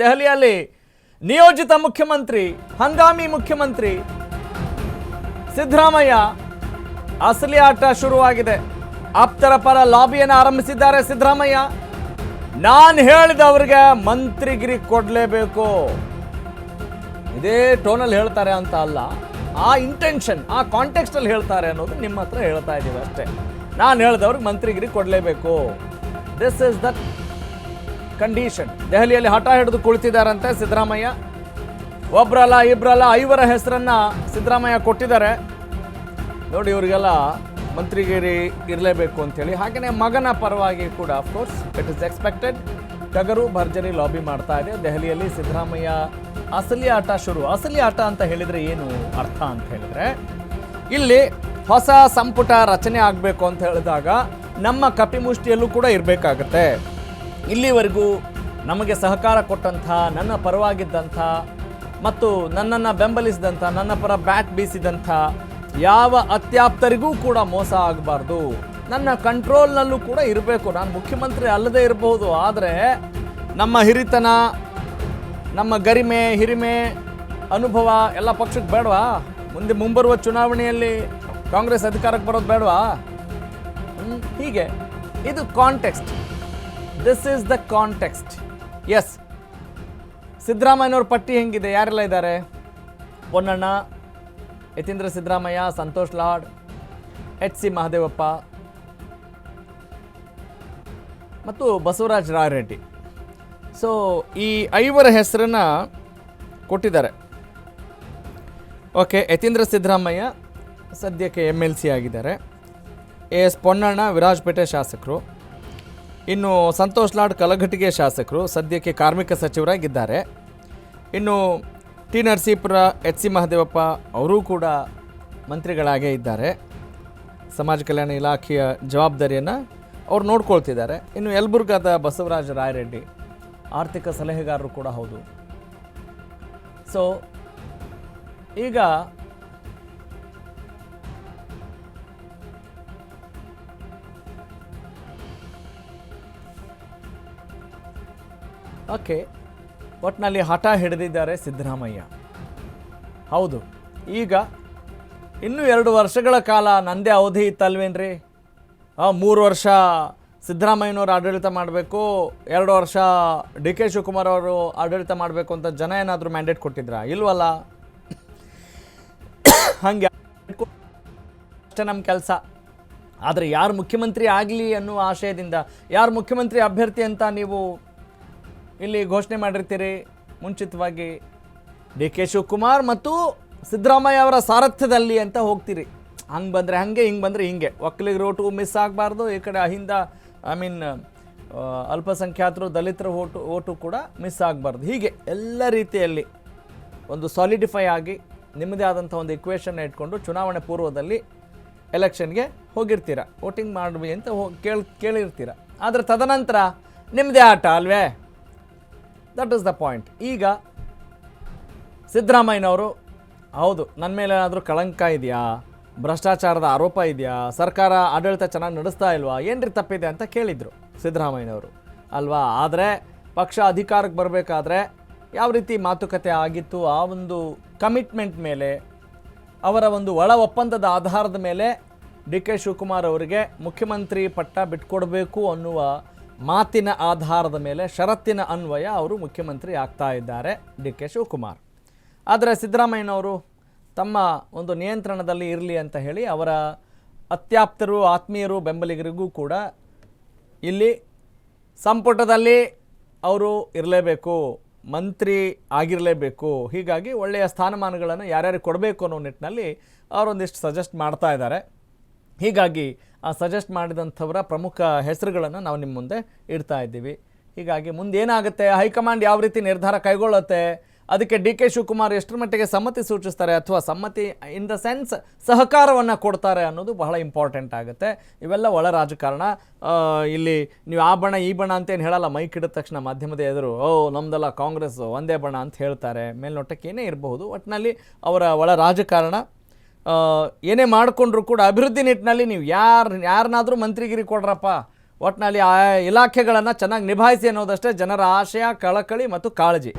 ದೆಹಲಿಯಲ್ಲಿ ನಿಯೋಜಿತ ಮುಖ್ಯಮಂತ್ರಿ, ಹಂಗಾಮಿ ಮುಖ್ಯಮಂತ್ರಿ ಸಿದ್ದರಾಮಯ್ಯ ಅಸಲಿ ಆಟ ಶುರುವಾಗಿದೆ. ಆಪ್ತರ ಪರ ಲಾಬಿಯನ್ನು ಆರಂಭಿಸಿದ್ದಾರೆ ಸಿದ್ದರಾಮಯ್ಯ. ನಾನು ಹೇಳಿದವ್ರಿಗೆ ಮಂತ್ರಿಗಿರಿ ಕೊಡಲೇಬೇಕು, ಇದೇ ಟೋನಲ್ಲಿ ಹೇಳ್ತಾರೆ ಅಂತ ಅಲ್ಲ, ಆ ಇಂಟೆನ್ಷನ್, ಆ ಕಾಂಟೆಕ್ಸ್ಟಲ್ಲಿ ಹೇಳ್ತಾರೆ ಅನ್ನೋದು ನಿಮ್ಮ ಹತ್ರ ಹೇಳ್ತಾ ಇದ್ದೀವಿ ಅಷ್ಟೇ. ನಾನು ಹೇಳಿದವ್ರಿಗೆ ಮಂತ್ರಿಗಿರಿ ಕೊಡಲೇಬೇಕು, ದಿಸ್ ಇಸ್ ದ ಕಂಡೀಷನ್. ದೆಹಲಿಯಲ್ಲಿ ಹಠ ಹಿಡಿದು ಕುಳಿತಿದ್ದಾರಂತೆ ಸಿದ್ದರಾಮಯ್ಯ. ಒಬ್ಬರಲ್ಲ ಇಬ್ಬರಲ್ಲ 5 ಹೆಸರನ್ನ ಸಿದ್ದರಾಮಯ್ಯ ಕೊಟ್ಟಿದ್ದಾರೆ. ನೋಡಿ, ಇವರಿಗೆಲ್ಲ ಮಂತ್ರಿಗಿರಿ ಇರಲೇಬೇಕು ಅಂತೇಳಿ. ಹಾಗೆಯೇ ಮಗನ ಪರವಾಗಿ ಕೂಡ ಅಫ್ಕೋರ್ಸ್ ಇಟ್ ಇಸ್ ಎಕ್ಸ್ಪೆಕ್ಟೆಡ್. ಟಗರು ಭರ್ಜರಿ ಲಾಬಿ ಮಾಡ್ತಾ ಇದೆ. ದೆಹಲಿಯಲ್ಲಿ ಸಿದ್ದರಾಮಯ್ಯ ಅಸಲಿ ಆಟ ಶುರು. ಅಸಲಿ ಆಟ ಅಂತ ಹೇಳಿದರೆ ಏನು ಅರ್ಥ ಅಂತ ಹೇಳಿದರೆ, ಇಲ್ಲಿ ಹೊಸ ಸಂಪುಟ ರಚನೆ ಆಗಬೇಕು ಅಂತ ಹೇಳಿದಾಗ ನಮ್ಮ ಕಪಿಮುಷ್ಟಿಯಲ್ಲೂ ಕೂಡ ಇರಬೇಕಾಗತ್ತೆ. ಇಲ್ಲಿವರೆಗೂ ನಮಗೆ ಸಹಕಾರ ಕೊಟ್ಟಂಥ, ನನ್ನ ಪರವಾಗಿದ್ದಂಥ ಮತ್ತು ನನ್ನನ್ನು ಬೆಂಬಲಿಸಿದಂಥ, ನನ್ನ ಪರ ಬ್ಯಾಟ್ ಬೀಸಿದಂಥ ಯಾವ ಅತ್ಯಾಪ್ತರಿಗೂ ಕೂಡ ಮೋಸ ಆಗಬಾರ್ದು. ನನ್ನ ಕಂಟ್ರೋಲ್ನಲ್ಲೂ ಕೂಡ ಇರಬೇಕು. ನಾನು ಮುಖ್ಯಮಂತ್ರಿ ಅಲ್ಲದೇ ಇರಬಹುದು, ಆದರೆ ನಮ್ಮ ಹಿರಿತನ, ನಮ್ಮ ಗರಿಮೆ, ಹಿರಿಮೆ, ಅನುಭವ ಎಲ್ಲ ಪಕ್ಷಕ್ಕೆ ಬೇಡವಾ? ಮುಂಬರುವ ಚುನಾವಣೆಯಲ್ಲಿ ಕಾಂಗ್ರೆಸ್ ಅಧಿಕಾರಕ್ಕೆ ಬರೋದು ಬೇಡವಾ? ಹೀಗೆ ಇದು context. This is the context. Yes, ಸಿದ್ದರಾಮಯ್ಯನವ್ರ ಪಟ್ಟಿ ಹೆಂಗಿದೆ? ಯಾರೆಲ್ಲ ಇದ್ದಾರೆ? ಪೊನ್ನಣ್ಣ, ಯತೀಂದ್ರ ಸಿದ್ದರಾಮಯ್ಯ, ಸಂತೋಷ್ ಲಾಡ್, HC ಮಹದೇವಪ್ಪ ಮತ್ತು ಬಸವರಾಜ ರಾಯರೆಡ್ಡಿ. ಸೊ ಈ 5 ಹೆಸರನ್ನು ಕೊಟ್ಟಿದ್ದಾರೆ. ಓಕೆ, ಯತೀಂದ್ರ ಸಿದ್ದರಾಮಯ್ಯ ಸದ್ಯಕ್ಕೆ MLC ಆಗಿದ್ದಾರೆ. AS ಪೊನ್ನಣ್ಣ ವಿರಾಜಪೇಟೆ ಶಾಸಕರು. ಇನ್ನು ಸಂತೋಷ್ ಲಾಡ್ ಕಲಘಟಗಿ ಶಾಸಕರು, ಸದ್ಯಕ್ಕೆ ಕಾರ್ಮಿಕ ಸಚಿವರಾಗಿದ್ದಾರೆ. ಇನ್ನು T ನರಸೀಪುರ, HC ಮಹದೇವಪ್ಪ ಅವರೂ ಕೂಡ ಮಂತ್ರಿಗಳಾಗೇ ಇದ್ದಾರೆ. ಸಮಾಜ ಕಲ್ಯಾಣ ಇಲಾಖೆಯ ಜವಾಬ್ದಾರಿಯನ್ನು ಅವ್ರು ನೋಡ್ಕೊಳ್ತಿದ್ದಾರೆ. ಇನ್ನು ಯಲಬುರ್ಗಾದ ಬಸವರಾಜ ರಾಯರೆಡ್ಡಿ ಆರ್ಥಿಕ ಸಲಹೆಗಾರರು ಕೂಡ ಹೌದು. ಸೊ ಈಗ ಓಕೆ, ಒಟ್ಟಿನಲ್ಲಿ ಹಠ ಹಿಡಿದಿದ್ದಾರೆ ಸಿದ್ದರಾಮಯ್ಯ. ಹೌದು, ಈಗ ಇನ್ನೂ 2 ವರ್ಷಗಳ ಕಾಲ ನಂದೇ ಅವಧಿ ಇತ್ತಲ್ವೇನ್ರಿ? 3 ವರ್ಷ ಸಿದ್ದರಾಮಯ್ಯನವರು ಆಡಳಿತ ಮಾಡಬೇಕು, 2 ವರ್ಷ DK ಶಿವಕುಮಾರ್ ಅವರು ಆಡಳಿತ ಮಾಡಬೇಕು ಅಂತ ಜನ ಏನಾದರೂ ಮ್ಯಾಂಡೇಟ್ ಕೊಟ್ಟಿದ್ರಾ? ಇಲ್ವಲ್ಲ. ಹಾಗೆ ಅಷ್ಟೇ ನಮ್ಮ ಕೆಲಸ. ಆದರೆ ಯಾರು ಮುಖ್ಯಮಂತ್ರಿ ಆಗಲಿ ಅನ್ನುವ ಆಶಯದಿಂದ, ಯಾರು ಮುಖ್ಯಮಂತ್ರಿ ಅಭ್ಯರ್ಥಿ ಅಂತ ನೀವು ಇಲ್ಲಿ ಘೋಷಣೆ ಮಾಡಿರ್ತೀರಿ ಮುಂಚಿತವಾಗಿ, DK ಶಿವಕುಮಾರ್ ಮತ್ತು ಸಿದ್ದರಾಮಯ್ಯ ಅವರ ಸಾರಥ್ಯದಲ್ಲಿ ಅಂತ ಹೋಗ್ತೀರಿ. ಹಂಗೆ ಬಂದರೆ ಹಾಗೆ, ಹಿಂಗೆ ಬಂದರೆ ಹಿಂಗೆ. ಒಕ್ಕಲಿಗರ ಓಟು ಮಿಸ್ ಆಗಬಾರ್ದು, ಈ ಕಡೆ ಅಹಿಂದ ಅಲ್ಪಸಂಖ್ಯಾತರು, ದಲಿತರ ಓಟು ಕೂಡ ಮಿಸ್ ಆಗಬಾರ್ದು. ಹೀಗೆ ಎಲ್ಲ ರೀತಿಯಲ್ಲಿ ಒಂದು ಸಾಲಿಡಿಫೈ ಆಗಿ ನಿಮ್ಮದೇ ಆದಂಥ ಒಂದು ಇಕ್ವೇಷನ್ನ ಇಟ್ಕೊಂಡು ಚುನಾವಣೆ ಪೂರ್ವದಲ್ಲಿ ಎಲೆಕ್ಷನ್ಗೆ ಹೋಗಿರ್ತೀರ, ವೋಟಿಂಗ್ ಮಾಡ್ವಿ ಅಂತ ಕೇಳಿರ್ತೀರ. ಆದರೆ ತದನಂತರ ನಿಮ್ಮದೇ ಆಟ ಅಲ್ವೇ? That is the point. ಈಗ ಸಿದ್ದರಾಮಯ್ಯನವರು, ಹೌದು, ನನ್ನ ಮೇಲೆ ಏನಾದರೂ ಕಳಂಕ ಇದೆಯಾ, ಭ್ರಷ್ಟಾಚಾರದ ಆರೋಪ ಇದೆಯಾ, ಸರ್ಕಾರ ಆಡಳಿತ ಚೆನ್ನಾಗಿ ನಡೆಸ್ತಾ ಇಲ್ವಾ, ಏನ್ರಿ ತಪ್ಪಿದೆ ಅಂತ ಕೇಳಿದರು ಸಿದ್ದರಾಮಯ್ಯನವರು ಅಲ್ವಾ? ಆದರೆ ಪಕ್ಷ ಅಧಿಕಾರಕ್ಕೆ ಬರಬೇಕಾದ್ರೆ ಯಾವ ರೀತಿ ಮಾತುಕತೆ ಆಗಿತ್ತು, ಆ ಒಂದು ಕಮಿಟ್ಮೆಂಟ್ ಮೇಲೆ, ಅವರ ಒಂದು ಒಳ ಒಪ್ಪಂದದ ಆಧಾರದ ಮೇಲೆ DK ಶಿವಕುಮಾರ್ ಅವರಿಗೆ ಮುಖ್ಯಮಂತ್ರಿ ಪಟ್ಟ ಬಿಟ್ಕೊಡ್ಬೇಕು ಅನ್ನುವ ಮಾತಿನ ಆಧಾರದ ಮೇಲೆ, ಷರತ್ತಿನ ಅನ್ವಯ ಅವರು ಮುಖ್ಯಮಂತ್ರಿ ಆಗ್ತಾ ಇದ್ದಾರೆ DK ಶಿವಕುಮಾರ್. ಆದರೆ ಸಿದ್ದರಾಮಯ್ಯನವರು ತಮ್ಮ ಒಂದು ನಿಯಂತ್ರಣದಲ್ಲಿ ಇರಲಿ ಅಂತ ಹೇಳಿ ಅವರ ಅತ್ಯಾಪ್ತರು, ಆತ್ಮೀಯರು, ಬೆಂಬಲಿಗರಿಗೂ ಕೂಡ ಇಲ್ಲಿ ಸಂಪುಟದಲ್ಲಿ ಅವರು ಇರಲೇಬೇಕು, ಮಂತ್ರಿ ಆಗಿರಲೇಬೇಕು. ಹೀಗಾಗಿ ಒಳ್ಳೆಯ ಸ್ಥಾನಮಾನಗಳನ್ನು ಯಾರ್ಯಾರಿಗೆ ಕೊಡಬೇಕು ಅನ್ನೋ ನಿಟ್ಟಿನಲ್ಲಿ ಅವರೊಂದಿಷ್ಟು ಸಜೆಸ್ಟ್ ಮಾಡ್ತಾ ಇದ್ದಾರೆ. ಹೀಗಾಗಿ ಆ ಸಜೆಸ್ಟ್ ಮಾಡಿದಂಥವರ ಪ್ರಮುಖ ಹೆಸರುಗಳನ್ನು ನಾವು ನಿಮ್ಮ ಮುಂದೆ ಇಡ್ತಾ ಇದ್ದೀವಿ. ಹೀಗಾಗಿ ಮುಂದೇನಾಗುತ್ತೆ, ಹೈಕಮಾಂಡ್ ಯಾವ ರೀತಿ ನಿರ್ಧಾರ ಕೈಗೊಳ್ಳುತ್ತೆ, ಅದಕ್ಕೆ DK ಶಿವಕುಮಾರ್ ಎಷ್ಟರ ಮಟ್ಟಿಗೆ ಸಮ್ಮತಿ ಸೂಚಿಸ್ತಾರೆ ಅಥವಾ ಸಮ್ಮತಿ ಇನ್ ದ ಸೆನ್ಸ್ ಸಹಕಾರವನ್ನು ಕೊಡ್ತಾರೆ ಅನ್ನೋದು ಬಹಳ ಇಂಪಾರ್ಟೆಂಟ್ ಆಗುತ್ತೆ. ಇವೆಲ್ಲ ಒಳ ರಾಜಕಾರಣ. ಇಲ್ಲಿ ನೀವು ಆ ಬಣ ಈ ಬಣ ಅಂತೇನು ಹೇಳಲ್ಲ. ಮೈಕ್ ಹಿಡಿದ ತಕ್ಷಣ ಮಾಧ್ಯಮದ ಎದುರು ನಮ್ಮದೆಲ್ಲ ಕಾಂಗ್ರೆಸ್ ಒಂದೇ ಬಣ ಅಂತ ಹೇಳ್ತಾರೆ. ಮೇಲ್ನೋಟಕ್ಕೆ ಏನೇ ಇರಬಹುದು, ಒಟ್ಟಿನಲ್ಲಿ ಅವರ ಒಳ ರಾಜಕಾರಣ. ಏನೇ ಮಾಡಿಕೊಂಡ್ರೂ ಕೂಡ ಅಭಿವೃದ್ಧಿ ನಿಟ್ಟಿನಲ್ಲಿ ನೀವು ಯಾರನ್ನಾದರೂ ಮಂತ್ರಿಗಿರಿ ಕೊಡ್ರಪ್ಪ, ಒಟ್ಟಿನಲ್ಲಿ ಆ ಇಲಾಖೆಗಳನ್ನು ಚೆನ್ನಾಗಿ ನಿಭಾಯಿಸಿ ಅನ್ನೋದಷ್ಟೇ ಜನರ ಆಶಯ, ಕಳಕಳಿ ಮತ್ತು ಕಾಳಜಿ.